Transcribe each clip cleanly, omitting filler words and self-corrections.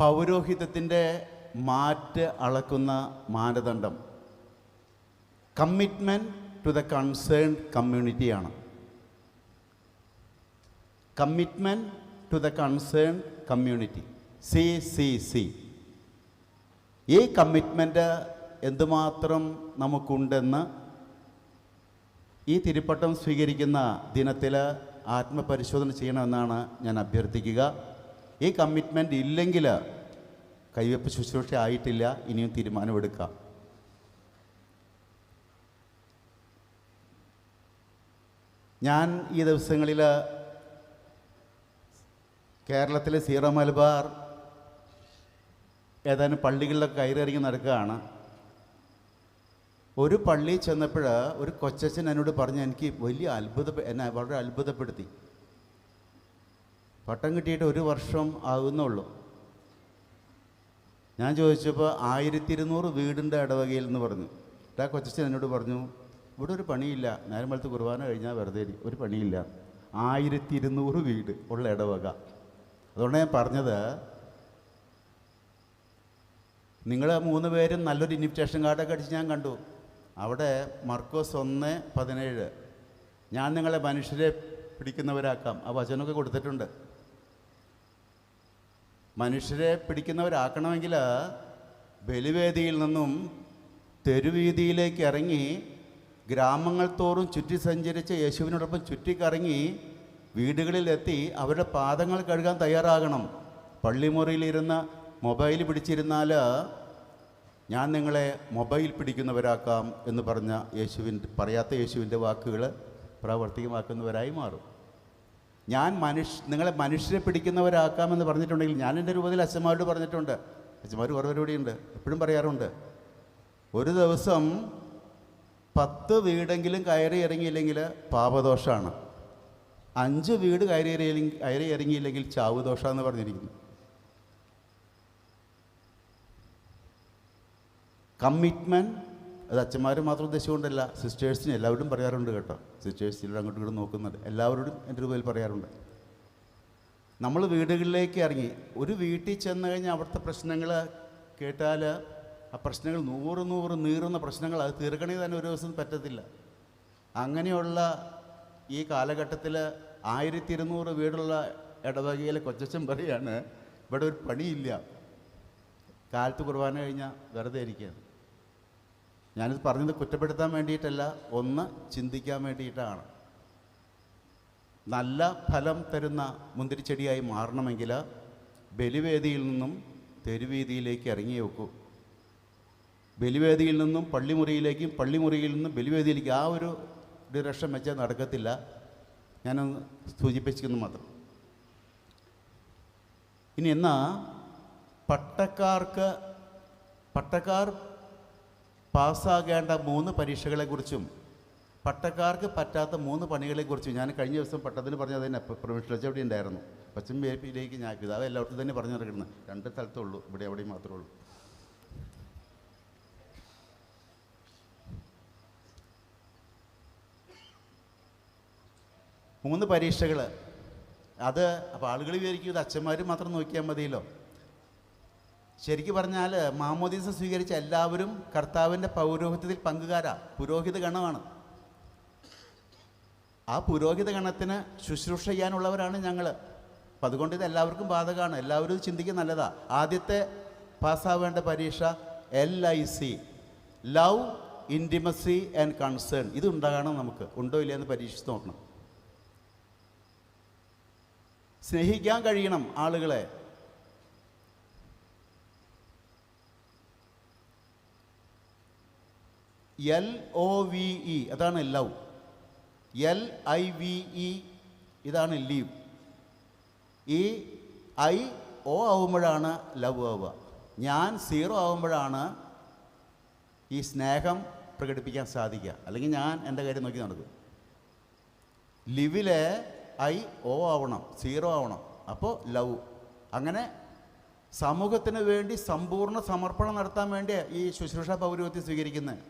പൗരോഹിത്യത്തിൻ്റെ മാറ്റ് അളക്കുന്ന മാനദണ്ഡം കമ്മിറ്റ്മെൻറ്റ് ടു ദ കൺസേൺഡ് കമ്മ്യൂണിറ്റിയാണ്. Commitment to the concerned community, CCC. ഈ കമ്മിറ്റ്മെൻറ്റ് എന്തുമാത്രം നമുക്കുണ്ടെന്ന് ഈ തിരുപ്പട്ടം സ്വീകരിക്കുന്ന ദിനത്തിൽ ആത്മപരിശോധന ചെയ്യണമെന്നാണ് ഞാൻ അഭ്യർത്ഥിക്കുക. ഈ കമ്മിറ്റ്മെൻറ്റ് ഇല്ലെങ്കിൽ കൈവെപ്പ് ശുശ്രൂഷ ആയിട്ടില്ല, ഇനിയും തീരുമാനമെടുക്കാം. ഞാൻ ഈ ദിവസങ്ങളിൽ കേരളത്തിലെ സീറോ മലബാർ ഏതാനും പള്ളികളിലൊക്കെ കയറിയിറങ്ങി നടക്കുകയാണ്. ഒരു പള്ളിയിൽ ചെന്നപ്പോൾ ഒരു കൊച്ചച്ഛൻ എന്നോട് പറഞ്ഞ് എനിക്ക് എന്നെ വളരെ അത്ഭുതപ്പെടുത്തി. പട്ടം കിട്ടിയിട്ട് 1 വർഷം ആകുന്നുള്ളൂ. ഞാൻ ചോദിച്ചപ്പോൾ 1200 വീടിൻ്റെ ഇടവകയിൽ എന്ന് പറഞ്ഞു. ആ കൊച്ചച്ഛൻ എന്നോട് പറഞ്ഞു, ഇവിടെ ഒരു പണിയില്ല, നേരം വെളുത്ത് കുർബാന കഴിഞ്ഞാൽ വെറുതെ ഒരു പണിയില്ല. 1200 വീട് ഉള്ള ഇടവക. അതുകൊണ്ട് ഞാൻ പറഞ്ഞത്, നിങ്ങൾ 3 പേരും നല്ലൊരു ഇൻവിറ്റേഷൻ കാർഡൊക്കെ അടിച്ച് ഞാൻ കണ്ടു. അവിടെ മർക്കോസ് 1:17 ഞാൻ നിങ്ങളെ മനുഷ്യരെ പിടിക്കുന്നവരാക്കാം, ആ വചനമൊക്കെ കൊടുത്തിട്ടുണ്ട്. മനുഷ്യരെ പിടിക്കുന്നവരാക്കണമെങ്കിൽ ബലിവേദിയിൽ നിന്നും തെരുവീതിയിലേക്ക് ഇറങ്ങി ഗ്രാമങ്ങൾ തോറും ചുറ്റി സഞ്ചരിച്ച് യേശുവിനോടൊപ്പം ചുറ്റിക്കറങ്ങി വീടുകളിലെത്തി അവരുടെ പാദങ്ങൾ കഴുകാൻ തയ്യാറാകണം. പള്ളിമുറിയിലിരുന്ന് മൊബൈൽ പിടിച്ചിരുന്നാൽ ഞാൻ നിങ്ങളെ മൊബൈൽ പിടിക്കുന്നവരാക്കാം എന്ന് പറഞ്ഞ പറയാത്ത യേശുവിൻ്റെ വാക്കുകൾ പ്രാവർത്തികമാക്കുന്നവരായി മാറും. ഞാൻ നിങ്ങളെ മനുഷ്യരെ പിടിക്കുന്നവരാക്കാമെന്ന് പറഞ്ഞിട്ടുണ്ടെങ്കിൽ, ഞാൻ എൻ്റെ രൂപത്തിൽ അച്ഛന്മാരോട് പറഞ്ഞിട്ടുണ്ട്, അച്ഛന്മാർ കുറവരോടെയുണ്ട്, എപ്പോഴും പറയാറുണ്ട്, ഒരു ദിവസം 10 വീടെങ്കിലും കയറി ഇറങ്ങിയില്ലെങ്കിൽ പാപദോഷമാണ്, 5 വീട് കയറി ഇറങ്ങിയില്ലെങ്കിൽ ചാവുദോഷമെന്ന് പറഞ്ഞിരിക്കുന്നു. കമ്മിറ്റ്മെൻറ്റ് അത് അച്ഛന്മാർ മാത്രം ഉദ്ദേശിച്ചുകൊണ്ടല്ല, സിസ്റ്റേഴ്സിന് എല്ലാവരും പറയാറുണ്ട് കേട്ടോ. സിസ്റ്റേഴ്സ് ചിലർ അങ്ങോട്ടും ഇങ്ങോട്ടും നോക്കുന്നുണ്ട്, എല്ലാവരോടും എൻ്റെ രൂപയിൽ പറയാറുണ്ട്. നമ്മൾ വീടുകളിലേക്ക് ഇറങ്ങി ഒരു വീട്ടിൽ ചെന്ന് കഴിഞ്ഞാൽ അവിടുത്തെ പ്രശ്നങ്ങൾ കേട്ടാൽ ആ പ്രശ്നങ്ങൾ 100 നീറുന്ന പ്രശ്നങ്ങൾ, അത് തീർക്കണമെങ്കിൽ തന്നെ ഒരു ദിവസം പറ്റത്തില്ല. അങ്ങനെയുള്ള ഈ കാലഘട്ടത്തിൽ 1200 വീടുള്ള ഇടവകയിലെ കൊച്ചച്ഛൻ പറയാണ്, ഇവിടെ ഒരു പണിയില്ല, കാലത്ത് കുർബാന കഴിഞ്ഞാൽ വെറുതെ ഇരിക്കുകയാണ്. ഞാനിത് പറഞ്ഞത് കുറ്റപ്പെടുത്താൻ വേണ്ടിയിട്ടല്ല, ഒന്ന് ചിന്തിക്കാൻ വേണ്ടിയിട്ടാണ്. നല്ല ഫലം തരുന്ന മുന്തിരിച്ചെടിയായി മാറണമെങ്കിൽ ബലിവേദിയിൽ നിന്നും തെരുവീതിയിലേക്ക് ഇറങ്ങി വെക്കൂ. ബലിവേദിയിൽ നിന്നും പള്ളിമുറിയിലേക്കും പള്ളിമുറിയിൽ നിന്നും ബലിവേദിയിലേക്ക് ആ ഒരു ഡിറക്ഷൻ വെച്ചാൽ നടക്കത്തില്ല. ഞാനൊന്ന് സൂചിപ്പിക്കുന്നു മാത്രം. ഇനി പട്ടക്കാർ പാസ്സാകേണ്ട 3 പരീക്ഷകളെക്കുറിച്ചും പട്ടക്കാർക്ക് പറ്റാത്ത 3 പണികളെക്കുറിച്ചും ഞാൻ കഴിഞ്ഞ ദിവസം പട്ടത്തിന് പറഞ്ഞത് തന്നെ പ്രൊവിൻഷ്യൽ എവിടെ ഉണ്ടായിരുന്നു. പശ്ചിമ ബേപ്പിലേക്ക് ഞാൻ പിതാവ് എല്ലായിടത്തും തന്നെ പറഞ്ഞു നടക്കുന്നത്, 2 സ്ഥലത്തുള്ളൂ, ഇവിടെ എവിടെയും മാത്രമേ ഉള്ളൂ. മൂന്ന് പരീക്ഷകൾ. അത് അപ്പോൾ ആളുകൾ വിചാരിക്കും ഇത് അച്ഛന്മാർ മാത്രം നോക്കിയാൽ മതിയല്ലോ. ശരിക്കും പറഞ്ഞാൽ മാമോദീസ സ്വീകരിച്ച എല്ലാവരും കർത്താവിൻ്റെ പൗരോഹിത്യത്തിൽ പങ്കുകാരാ, പുരോഹിത ഗണമാണ്. ആ പുരോഹിത ഗണത്തിന് ശുശ്രൂഷ ചെയ്യാനുള്ളവരാണ് ഞങ്ങൾ. അപ്പം അതുകൊണ്ട് ഇത് എല്ലാവർക്കും ബാധകമാണ്, എല്ലാവരും ഇത് ചിന്തിക്കുക നല്ലതാണ്. ആദ്യത്തെ പാസ്സാവേണ്ട പരീക്ഷ LIC, love, intimacy and concern. ഇത് ഉണ്ടാകണം, നമുക്ക് ഉണ്ടോ ഇല്ലയെന്ന് പരീക്ഷിച്ച് നോക്കണം. സ്നേഹിക്കാൻ കഴിയണം ആളുകളെ. LOVE അതാണ് ലവ്. LIVE ഇതാണ് ലീവ്. ഈ IO ആവുമ്പോഴാണ് ലവ് ആവുക. ഞാൻ 0 ആവുമ്പോഴാണ് ഈ സ്നേഹം പ്രകടിപ്പിക്കാൻ സാധിക്കുക. അല്ലെങ്കിൽ ഞാൻ എൻ്റെ കാര്യം നോക്കി നടക്കും. ലിവിലെ IO ആവണം, 0 ആവണം, അപ്പോൾ ലവ്. അങ്ങനെ സമൂഹത്തിന് വേണ്ടി സമ്പൂർണ്ണ സമർപ്പണം നടത്താൻ വേണ്ടി ഈ ശുശ്രൂഷ പൗരോഹിത്യം സ്വീകരിക്കുന്നത്.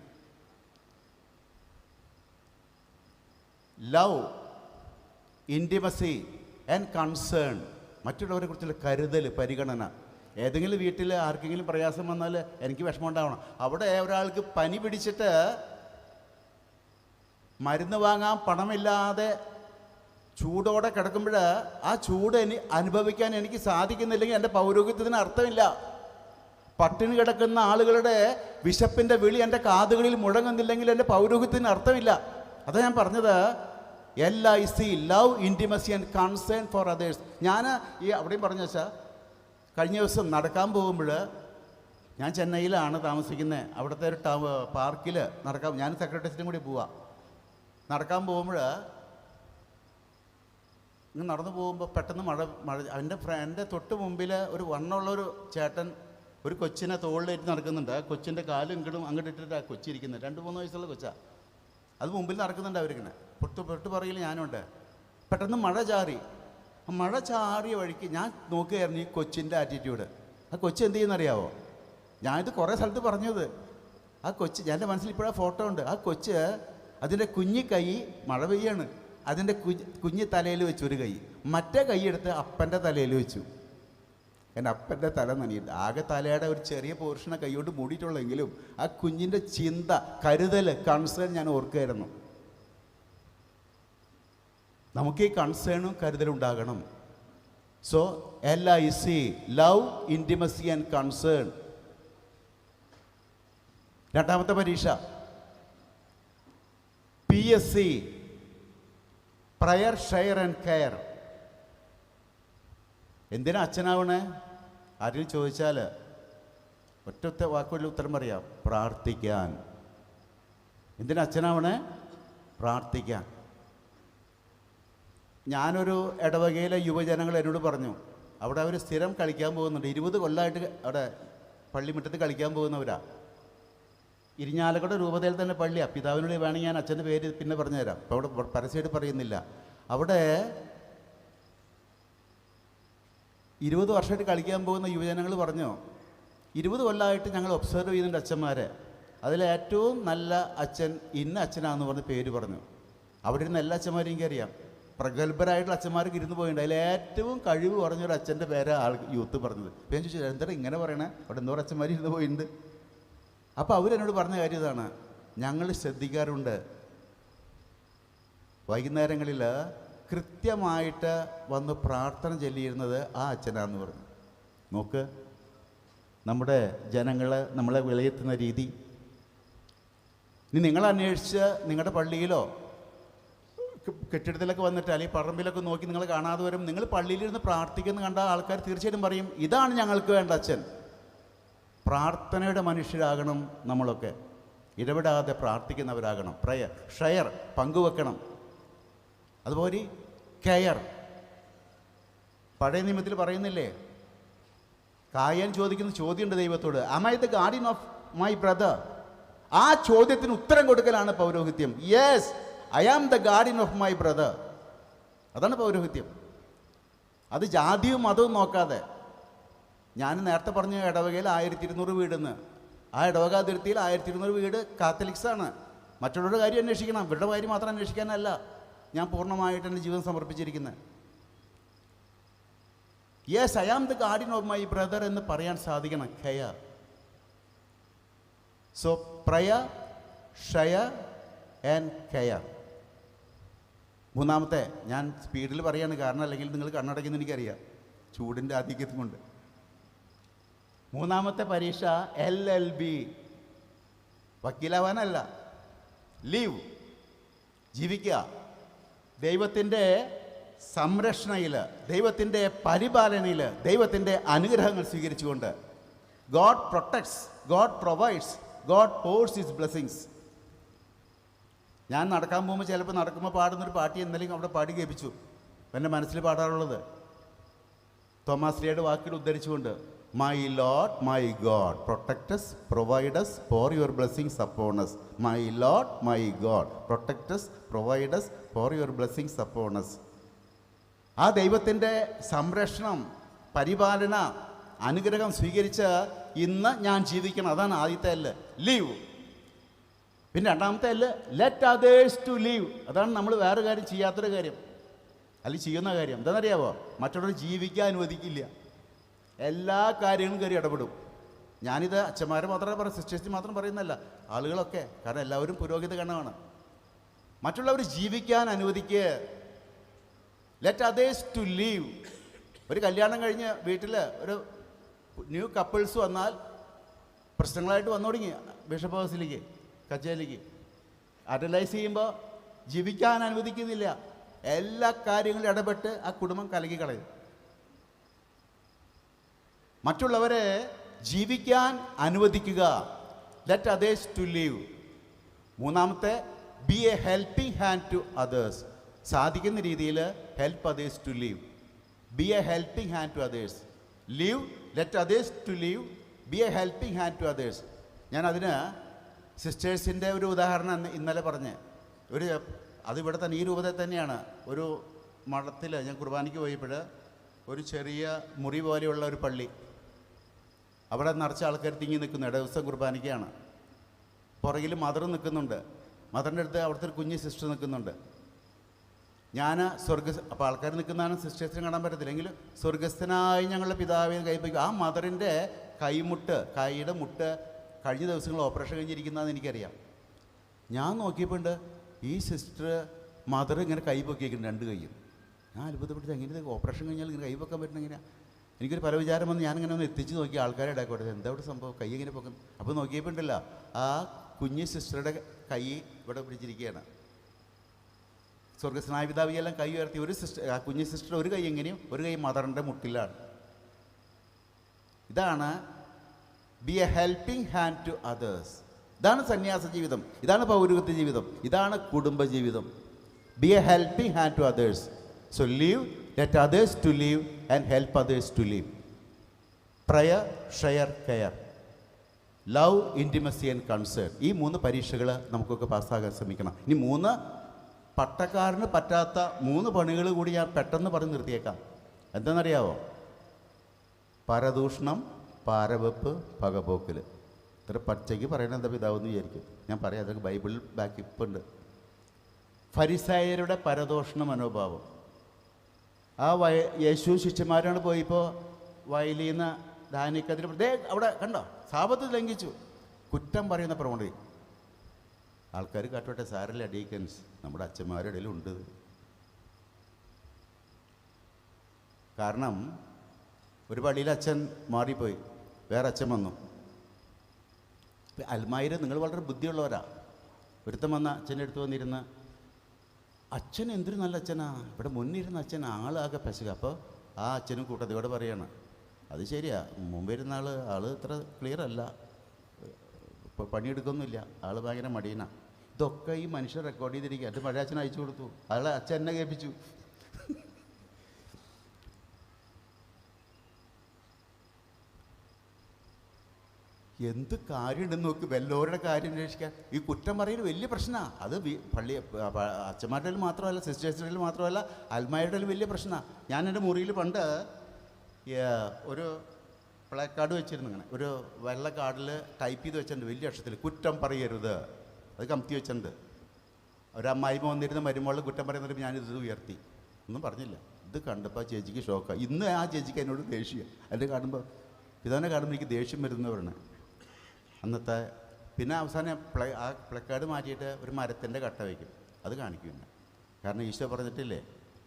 ലവ്, ഇൻറ്റിമസി ആൻഡ് കൺസേൺ, മറ്റുള്ളവരെ കുറിച്ചുള്ള കരുതൽ, പരിഗണന. ഏതെങ്കിലും വീട്ടിൽ ആർക്കെങ്കിലും പ്രയാസം വന്നാൽ എനിക്ക് വിഷമം ഉണ്ടാവണം. അവിടെ ഒരാൾക്ക് പനി പിടിച്ചിട്ട് മരുന്ന് വാങ്ങാൻ പണമില്ലാതെ ചൂടോടെ കിടക്കുമ്പോൾ ആ ചൂട് അനുഭവിക്കാൻ എനിക്ക് സാധിക്കുന്നില്ലെങ്കിൽ എൻ്റെ പൗരോഹിത്യത്തിന് അർത്ഥമില്ല. പട്ടിണി കിടക്കുന്ന ആളുകളുടെ വിശപ്പിൻ്റെ വിളി എൻ്റെ കാതുകളിൽ മുഴങ്ങുന്നില്ലെങ്കിൽ എൻ്റെ പൗരോഹിത്യത്തിന് അർത്ഥമില്ല. അതാ ഞാൻ പറഞ്ഞത്, LIC, love, intimacy and concern for others. ഞാൻ ഈ അവിടെയും പറഞ്ഞു വെച്ചാൽ, കഴിഞ്ഞ ദിവസം നടക്കാൻ പോകുമ്പോൾ, ഞാൻ ചെന്നൈയിലാണ് താമസിക്കുന്നത്, അവിടുത്തെ ഒരു പാർക്കിൽ നടക്കാൻ, ഞാൻ സെക്രട്ടേറിയറ്റിനും കൂടി പോവാം. നടക്കാൻ പോകുമ്പോൾ ഇങ്ങനെ നടന്നു പോകുമ്പോൾ പെട്ടെന്ന് മഴ എൻ്റെ തൊട്ട് മുമ്പിൽ ഒരു വണ്ണമുള്ളൊരു ചേട്ടൻ ഒരു കൊച്ചിനെ തോളിലേറ്റ് നടക്കുന്നുണ്ട്. ആ കൊച്ചിൻ്റെ കാലും ഇങ്ങോട്ടും അങ്ങോട്ട് ഇട്ടിട്ട് ആ കൊച്ചിരിക്കുന്നത്, 2-3 വയസ്സുള്ള കൊച്ചാണ്. അത് മുമ്പിൽ നടക്കുന്നുണ്ട്. അവരിങ്ങനെ പൊട്ട് പറയിൽ ഞാനുണ്ട്. പെട്ടെന്ന് മഴ ചാറി. ആ മഴ ചാറിയ വഴിക്ക് ഞാൻ നോക്കുകയായിരുന്നു ഈ കൊച്ചിൻ്റെ ആറ്റിറ്റ്യൂഡ്. ആ കൊച്ച് എന്ത് ചെയ്യുന്നറിയാവോ? ഞാനിത് കുറേ സ്ഥലത്ത് പറഞ്ഞത്. ആ കൊച്ച്, എൻ്റെ മനസ്സിൽ ഇപ്പോഴാ ഫോട്ടോ ഉണ്ട്. ആ കൊച്ച് അതിൻ്റെ കൈ, മഴ പെയ്യാണ്, അതിൻ്റെ കുഞ്ഞ് തലയിൽ വെച്ചു ഒരു കൈ, മറ്റേ കൈയെടുത്ത് അപ്പൻ്റെ തലയിൽ വെച്ചു. എൻ്റെ അപ്പൻ്റെ തല നനയില്ല. ആകെ തലയുടെ ഒരു ചെറിയ പോർഷനെ കൈയോട്ട് മൂടിയിട്ടുള്ളെങ്കിലും ആ കുഞ്ഞിൻ്റെ ചിന്ത, കരുതൽ, കൺസേൺ ഞാൻ ഓർക്കുകയായിരുന്നു. നമുക്ക് ഈ കൺസേണും കരുതലും ഉണ്ടാകണം. So LIC, love, intimacy and concern. രണ്ടാമത്തെ പരീക്ഷ PSC, prayer, share and care. എന്തിനാ അച്ഛനാവണേ? ആരെങ്കിലും ചോദിച്ചാൽ ഒറ്റ വാക്കുകളിൽ ഉത്തരം പറയാം: പ്രാർത്ഥിക്കാൻ. എന്തിനാ അച്ഛനാവണേ? പ്രാർത്ഥിക്കാൻ. ഞാനൊരു ഇടവകയിലെ യുവജനങ്ങൾ എന്നോട് പറഞ്ഞു, അവിടെ അവർ സ്ഥിരം കളിക്കാൻ പോകുന്നുണ്ട്. 20 കൊല്ലമായിട്ട് അവിടെ പള്ളിമുറ്റത്ത് കളിക്കാൻ പോകുന്നവരാ. ഇരിഞ്ഞാലക്കുട രൂപതയിൽ തന്നെ പള്ളിയാണ്. പിതാവിനോട് വേണമെങ്കിൽ ഞാൻ അച്ഛൻ്റെ പേര് പിന്നെ പറഞ്ഞുതരാം, അപ്പോൾ അവിടെ പരസ്യമായിട്ട് പറയുന്നില്ല. അവിടെ 20 വർഷമായിട്ട് കളിക്കാൻ പോകുന്ന യുവജനങ്ങൾ പറഞ്ഞു, 20 കൊല്ലമായിട്ട് ഞങ്ങൾ ഒബ്സർവ് ചെയ്യുന്നുണ്ട് അച്ഛന്മാരെ. അതിലേറ്റവും നല്ല അച്ഛൻ ഇന്ന അച്ഛനാണെന്ന് പറഞ്ഞ് പേര് പറഞ്ഞു. അവിടെ ഇരുന്ന് എല്ലാ അച്ഛന്മാരും എനിക്കറിയാം. പ്രഗത്ഭരായിട്ടുള്ള അച്ഛന്മാർക്ക് ഇരുന്ന് പോയിട്ടുണ്ട്. അതിലേറ്റവും കഴിവ് പറഞ്ഞൊരു അച്ഛൻ്റെ പേര് യൂത്ത് പറഞ്ഞത്. അപ്പോൾ ഞാൻ ചോദിച്ചു, എന്താ ഇങ്ങനെ പറയണേ? അവിടെ എന്തോ അച്ഛന്മാർ ഇരുന്ന് പോയിട്ടുണ്ട്. അപ്പോൾ അവരെന്നോട് പറഞ്ഞ കാര്യം ഇതാണ്: ഞങ്ങൾ ശ്രദ്ധിക്കാറുണ്ട്, വൈകുന്നേരങ്ങളിൽ കൃത്യമായിട്ട് വന്ന് പ്രാർത്ഥന ചൊല്ലിയിരുന്നത് ആ അച്ഛനാണെന്ന് പറഞ്ഞു. നോക്ക്, നമ്മുടെ ജനങ്ങൾ നമ്മളെ വിലയിരുത്തുന്ന രീതി. ഇനി നിങ്ങളന്വേഷിച്ച് നിങ്ങളുടെ പള്ളിയിലോ കെട്ടിടത്തിലൊക്കെ വന്നിട്ട് അല്ലെങ്കിൽ പറമ്പിലൊക്കെ നോക്കി നിങ്ങൾ കാണാതെ വരും. നിങ്ങൾ പള്ളിയിലിരുന്ന് പ്രാർത്ഥിക്കുന്ന കണ്ട ആൾക്കാർ തീർച്ചയായിട്ടും പറയും, ഇതാണ് ഞങ്ങൾക്ക് വേണ്ട അച്ഛൻ. പ്രാർത്ഥനയുടെ മനുഷ്യരാകണം നമ്മളൊക്കെ. ഇടപെടാതെ പ്രാർത്ഥിക്കുന്നവരാകണം. Prayer, share, പങ്കുവെക്കണം. അതുപോലെ കെയർ. പഴയ നിയമത്തിൽ പറയുന്നില്ലേ, കായൻ ചോദിക്കുന്ന ചോദ്യമുണ്ട് ദൈവത്തോട്, am I the guardian of my brother? ആ ചോദ്യത്തിന് ഉത്തരം കൊടുക്കലാണ് പൗരോഹിത്യം. Yes, I am the guardian of my brother. അതാണ് പൗരോഹിത്യം. അത് ജാതിയും മതവും നോക്കാതെ. ഞാൻ നേരത്തെ പറഞ്ഞ ഇടവകയിൽ 1200 വീടെന്ന്. ആ ഇടവക അതിർത്തിയിൽ 1200 വീട് കാത്തലിക്സാണ്. മറ്റുള്ളവരുടെ കാര്യം അന്വേഷിക്കണം, ഇവരുടെ കാര്യം മാത്രം അന്വേഷിക്കാനല്ല ഞാൻ പൂർണ്ണമായിട്ട് എൻ്റെ ജീവൻ സമർപ്പിച്ചിരിക്കുന്നത്. Yes, I am the guardian of my brother എന്ന് പറയാൻ സാധിക്കണം. Care. So prayer, share and care. മൂന്നാമത്തെ, ഞാൻ സ്പീഡിൽ പറയാണ്, കാരണം അല്ലെങ്കിൽ നിങ്ങൾ കണ്ണടയ്ക്കുന്ന എനിക്കറിയാം ചൂടിൻ്റെ ആധിക്യത്തും കൊണ്ട്. മൂന്നാമത്തെ പരീക്ഷ LLB, വക്കീലാവാനല്ല, ലീവ്, ജീവിക്കുക. ദൈവത്തിൻ്റെ സംരക്ഷണയിൽ, ദൈവത്തിൻ്റെ പരിപാലനയിൽ, ദൈവത്തിൻ്റെ അനുഗ്രഹങ്ങൾ സ്വീകരിച്ചുകൊണ്ട്. God protects, God provides, God pores his blessings. ഞാൻ നടക്കാൻ പോകുമ്പോൾ ചിലപ്പോൾ നടക്കുമ്പോൾ പാടുന്നൊരു പാട്ടി എന്തെങ്കിലും അവിടെ പാടി കേൾപ്പിച്ചു. എൻ്റെ മനസ്സിൽ പാടാറുള്ളത് തോമാശ്രീയുടെ വാക്കുകൾ ഉദ്ധരിച്ചുകൊണ്ട്, my Lord, my God, protect us, provide us, pour your blessings upon us. My Lord, my God, protect us, provide us, pour your blessings upon us. ആ ദൈവത്തിൻ്റെ സംരക്ഷണം, പരിപാലന, അനുഗ്രഹം സ്വീകരിച്ച് ഇന്ന് ഞാൻ ജീവിക്കണം. അതാണ് ആദ്യത്തെ L, ലീവ്. പിന്നെ രണ്ടാമത്തെ L, let others to live. അതാണ് നമ്മൾ വേറെ കാര്യം ചെയ്യാത്തൊരു കാര്യം, അല്ലെങ്കിൽ ചെയ്യുന്ന കാര്യം എന്താണെന്നറിയാവോ? മറ്റുള്ളവർ ജീവിക്കാൻ അനുവദിക്കില്ല. എല്ലാ കാര്യങ്ങളും കയറി ഇടപെടും. ഞാനിത് അച്ഛന്മാർ മാത്രമേ പറയും, സിസ്റ്റേഴ്സിന് മാത്രം പറയുന്നതല്ല, ആളുകളൊക്കെ. കാരണം എല്ലാവരും പുരോഹിത ഗണമാണ്. മറ്റുള്ളവർ ജീവിക്കാൻ അനുവദിക്കുക. Let others to live. ഒരു കല്യാണം കഴിഞ്ഞ് വീട്ടിൽ ഒരു ന്യൂ കപ്പിൾസ് വന്നാൽ പ്രശ്നങ്ങളായിട്ട് വന്നു തുടങ്ങി. ബിഷപ്പ് ഹൗസിലേക്ക്, കച്ചേരിക്ക് അനലൈസ് ചെയ്യുമ്പോൾ ജീവിക്കാൻ അനുവദിക്കുന്നില്ല. എല്ലാ കാര്യങ്ങളും ഇടപെട്ട് ആ കുടുംബം കലക്കി കളയും. മറ്റുള്ളവരെ ജീവിക്കാൻ അനുവദിക്കുക. Let others to live. മൂന്നാമത്തെ, be a helping hand to others. സാധിക്കുന്ന രീതിയിൽ help others to live. Be a helping hand to others. Live, let others to live, be a helping hand to others. ഞാനതിന് സിസ്റ്റേഴ്സിൻ്റെ ഒരു ഉദാഹരണം ഇന്നലെ പറഞ്ഞ്, അതിവിടെ തന്നെ ഈ രൂപത്തിൽ തന്നെയാണ്. ഒരു മഠത്തിൽ ഞാൻ കുർബാനയ്ക്ക് പോയപ്പോൾ ഒരു ചെറിയ മുറി പോലെയുള്ള ഒരു പള്ളി, അവിടെ നിറച്ച് ആൾക്കാർ തിങ്ങി നിൽക്കുന്നു. ദിവസം കുർബാനയ്ക്കാണ്. പുറകിൽ മദർ നിൽക്കുന്നുണ്ട്. മദറിൻ്റെ അടുത്ത് അവിടുത്തെ ഒരു കുഞ്ഞ് സിസ്റ്റർ നിൽക്കുന്നുണ്ട്. ഞാൻ അപ്പോൾ ആൾക്കാർ നിൽക്കുന്നതാണ്, സിസ്റ്റേഴ്സിനെ കാണാൻ പറ്റത്തില്ല. എങ്കിലും സ്വർഗസ്ഥനായി ഞങ്ങളുടെ പിതാവിനെ കൈപ്പിക്കും. ആ മദറിൻ്റെ കൈയുടെ മുട്ട് കഴിഞ്ഞ ദിവസങ്ങൾ ഓപ്പറേഷൻ കഴിഞ്ഞിരിക്കുന്നതെന്ന് എനിക്കറിയാം. ഞാൻ നോക്കിയപ്പോണ്ട് ഈ സിസ്റ്റർ മദർ ഇങ്ങനെ കൈ പൊക്കിയിരിക്കുന്നു, രണ്ട് കൈയും. ഞാൻ അത്ഭുതപ്പെട്ടിട്ട് എങ്ങനെ ഓപ്പറേഷൻ കഴിഞ്ഞാൽ ഇങ്ങനെ കൈ പൊക്കാൻ പറ്റുന്ന എങ്ങനെയാണ്? എനിക്കൊരു പല വിചാരം വന്ന് ഞാനിങ്ങനെ ഒന്ന് എത്തിച്ച് നോക്കി, ആൾക്കാരെ ഇടയ്ക്കോട്ടെ എന്താ ഇവിടെ സംഭവം, കൈ ഇങ്ങനെ പൊക്കുന്നു. അപ്പോൾ നോക്കിയപ്പോണ്ടല്ല, ആ കുഞ്ഞ് സിസ്റ്ററുടെ കൈ ഇവിടെ പിടിച്ചിരിക്കുകയാണ്. സ്വർഗസ്നായ പിതാവിയെല്ലാം കൈ ഉയർത്തി. ഒരു സിസ്റ്റർ, ആ കുഞ്ഞ് സിസ്റ്റർ ഒരു കൈ എങ്ങനെയും, ഒരു കൈ മദറിൻ്റെ മുട്ടിലാണ്. ഇതാണ് be a helping hand to others. ഇതാണ് സന്യാസ ജീവിതം, ഇതാണ് പൗരോഹിത്യ ജീവിതം, ഇതാണ് കുടുംബ ജീവിതം. Be a helping hand to others. So live, let others to live and help others to live. Prayer, share, care, love, intimacy and concern. ഈ 3 പരീക്ഷകൾ നമുക്കൊക്കെ പാസ്സാകാൻ ശ്രമിക്കണം. ഇനി 3 പട്ടക്കാരന് പറ്റാത്ത 3 പണികൾ കൂടി ഞാൻ പെട്ടെന്ന് പറഞ്ഞ് നിർത്തിയേക്കാം. എന്താണെന്നറിയാവോ? പരദൂഷണം, പാരവെപ്പ്, പകപോക്കൽ. ഇത്ര പച്ചയ്ക്ക് പറയണത് എന്താ പിതാവെന്ന് വിചാരിക്കും. ഞാൻ പറയാം, അതൊക്കെ ബൈബിളിൽ ബാക്കിപ്പുണ്ട്. ഫരിസായരുടെ പരദൂഷണ മനോഭാവം. ആ യേശു ശിഷ്യന്മാരാണ് പോയിപ്പോൾ വയലിൽ നിന്ന് ധാന്യക്കതിന് അവിടെ കണ്ടോ, സാബത്ത് ലംഘിച്ചു, കുറ്റം പറയുന്ന പ്രവണത. ആൾക്കാർ കാട്ടോട്ടെ, സാരല്ല ഡീക്കൻസ്, നമ്മുടെ അച്ഛന്മാരുടെ ഇടയിലുണ്ട്. കാരണം ഒരു പള്ളിയിൽ അച്ഛൻ മാറിപ്പോയി, വേറെ അച്ഛൻ വന്നു. അൽമായിര് നിങ്ങൾ വളരെ ബുദ്ധിയുള്ളവരാ. ഒരുത്തം വന്ന അച്ഛൻ്റെ അടുത്ത് വന്നിരുന്ന, അച്ഛൻ എന്തൊരു നല്ല അച്ഛനാ, ഇവിടെ മുന്നിരുന്ന അച്ഛൻ ആളാകെ പെശക. അപ്പോൾ ആ അച്ഛനും കൂട്ടത്തോടെ പറയാണ്, അത് ശരിയാ, മുമ്പിരുന്ന ആൾ ഇത്ര ക്ലിയർ അല്ല, ഇപ്പോൾ പണിയെടുക്കൊന്നുമില്ല, ആൾ ഭയങ്കര മടിയനാ. ഇതൊക്കെ ഈ മനുഷ്യർ റെക്കോർഡ് ചെയ്തിരിക്കുക. അത് പഴയ അച്ഛൻ അയച്ചു കൊടുത്തു, അച്ഛൻ എന്നെ കേൾപ്പിച്ചു. എന്ത് കാര്യമുണ്ടെന്ന് നോക്ക്, വല്ലവരുടെ കാര്യം അന്വേഷിക്കാൻ. ഈ കുറ്റം പറയുന്നത് വലിയ പ്രശ്നമാണ്. അത് പള്ളി അച്ഛന്മാരുടെ മാത്രമല്ല, സിസ്റ്റേഴ്സിൻ്റെ മാത്രമല്ല, അൽമാരുടെ വലിയ പ്രശ്നമാണ്. ഞാൻ എൻ്റെ മുറിയിൽ പണ്ട് ഒരു പ്ലേ കാർഡ് വെച്ചിരുന്നു. ഇങ്ങനെ ഒരു വെള്ള കാർഡിൽ ടൈപ്പ് ചെയ്ത് വെച്ചിട്ടുണ്ട് വലിയ അക്ഷരത്തിൽ, കുറ്റം പറയരുത്. അത് കമത്തി വെച്ചിട്ടുണ്ട്. ഒരമ്മായിമ്മ വന്നിരുന്ന മരുമോളിൽ കുറ്റം പറയുന്നവർ ഞാനിത് ഉയർത്തി, ഒന്നും പറഞ്ഞില്ല. ഇത് കണ്ടപ്പോൾ ആ ചേച്ചിക്ക് ഷോക്കാണ്. ഇന്ന് ആ ചേച്ചിക്ക് എന്നോട് ദേഷ്യം. അതിൻ്റെ കാണുമ്പോൾ, പിതാവിനെ കാണുമ്പോൾ എനിക്ക് ദേഷ്യം വരുന്നവരാണ് അന്നത്തെ. പിന്നെ അവസാനം ആ പ്ലക്കാർഡ് മാറ്റിയിട്ട് ഒരു മരത്തിൻ്റെ കട്ട വയ്ക്കും, അത് കാണിക്കും. കാരണം ഈശോ പറഞ്ഞിട്ടില്ലേ,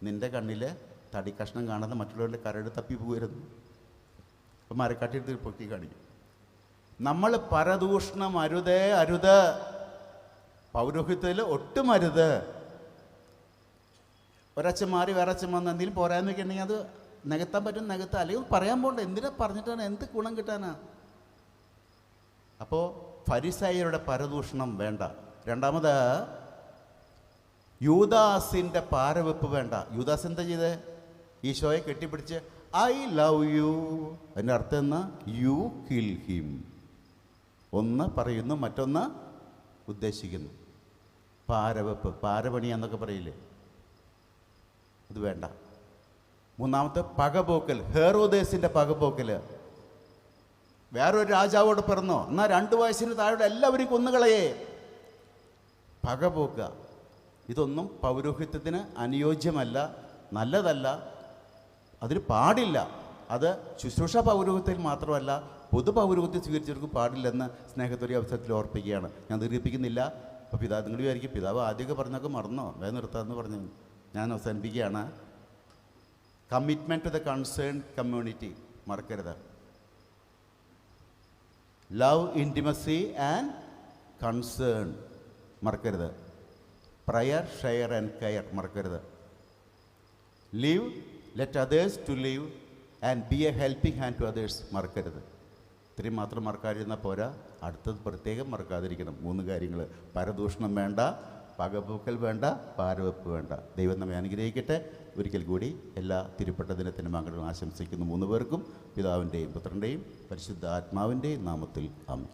നിൻ്റെ കണ്ണിൽ തടി കഷ്ണം കാണാതെ മറ്റുള്ളവരുടെ കരട് തപ്പി പോകരുത്. അപ്പം മരക്കാട്ടിയെടുത്ത് പൊക്കി കാണിക്കും. നമ്മൾ പരദൂഷണം അരുതേ, അരുത്. പൗരോഹിത്യത്തിൽ ഒട്ടും അരുത്. ഒരച്ഛൻ മാറി വേറെ അച്ഛൻ വന്ന് എന്തെങ്കിലും പോരാന്ന് വെച്ചിട്ടുണ്ടെങ്കിൽ അത് നികത്താൻ പറ്റും, നികത്താം. അല്ലെങ്കിൽ പറയാൻ പോകണ്ട, എന്തിനാ പറഞ്ഞിട്ടാണ്, എന്ത് ഗുണം കിട്ടാനാ? അപ്പോൾ ഫരിസായരുടെ പരദൂഷണം വേണ്ട. രണ്ടാമത്, യൂദാസിൻ്റെ പാരവെപ്പ് വേണ്ട. യൂദാസ് എന്താ ചെയ്തേ? ഈശോയെ കെട്ടിപ്പിടിച്ച് ഐ ലവ് യു. അതിൻ്റെ അർത്ഥം എന്നാ? You kill him. ഒന്ന് പറയുന്നു, മറ്റൊന്ന് ഉദ്ദേശിക്കുന്നു. പാരവെപ്പ്, പാരപണി എന്നൊക്കെ പറയില്ലേ, അത് വേണ്ട. മൂന്നാമത്തെ, പകപോക്കൽ, ഹെറോദേസിൻ്റെ പകപോക്കൽ. വേറൊരു രാജാവോട് പിറന്നോ, എന്നാൽ 2 വയസ്സിന് താഴെ എല്ലാവരും കൊന്നുകളയേ. പകപോക്ക. ഇതൊന്നും പൗരോഹിത്യത്തിന് അനുയോജ്യമല്ല, നല്ലതല്ല, അതിന് പാടില്ല. അത് ശുശ്രൂഷ പൗരോഹിത്യത്തിൽ മാത്രമല്ല പൊതു പൗരോഹിത്യം സ്വീകരിച്ചവർക്ക് പാടില്ലെന്ന് സ്നേഹത്തോടെ അവസരത്തിൽ ഓർപ്പിക്കുകയാണ്. ഞാൻ ദീർഘിപ്പിക്കുന്നില്ല. അപ്പോൾ പിതാവ്, നിങ്ങൾ വിചാരിക്കും പിതാവ് ആദ്യമൊക്കെ പറഞ്ഞൊക്കെ മറന്നോ, വേഗം നിർത്താമെന്ന് പറഞ്ഞു. ഞാൻ അവസാനിപ്പിക്കുകയാണ്. Commitment to the concern community മറക്കരുത്. ലവ്, ഇൻറ്റിമസി ആൻഡ് കൺസേൺ മറക്കരുത്. പ്രയർ, ഷെയർ ആൻഡ് കെയർ മറക്കരുത്. Live, let others to live and be a helping hand to others മറക്കരുത്. ഇത്രയും മാത്രം മറക്കാതിരുന്നാൽ പോരാ, അടുത്തത് പ്രത്യേകം മറക്കാതിരിക്കണം. 3 കാര്യങ്ങൾ: പരദൂഷണം വേണ്ട, പകപോക്കൽ വേണ്ട, പാരവെപ്പ് വേണ്ട. ദൈവം നമ്മെ അനുഗ്രഹിക്കട്ടെ. ഒരിക്കൽ കൂടി എല്ലാ തിരുപ്പെട്ട ദിനത്തിനും മംഗളം ആശംസിക്കുന്നു 3 പേർക്കും. പിതാവിൻ്റെയും പുത്രൻ്റെയും പരിശുദ്ധ ആത്മാവിൻ്റെയും നാമത്തിൽ ആമേൻ.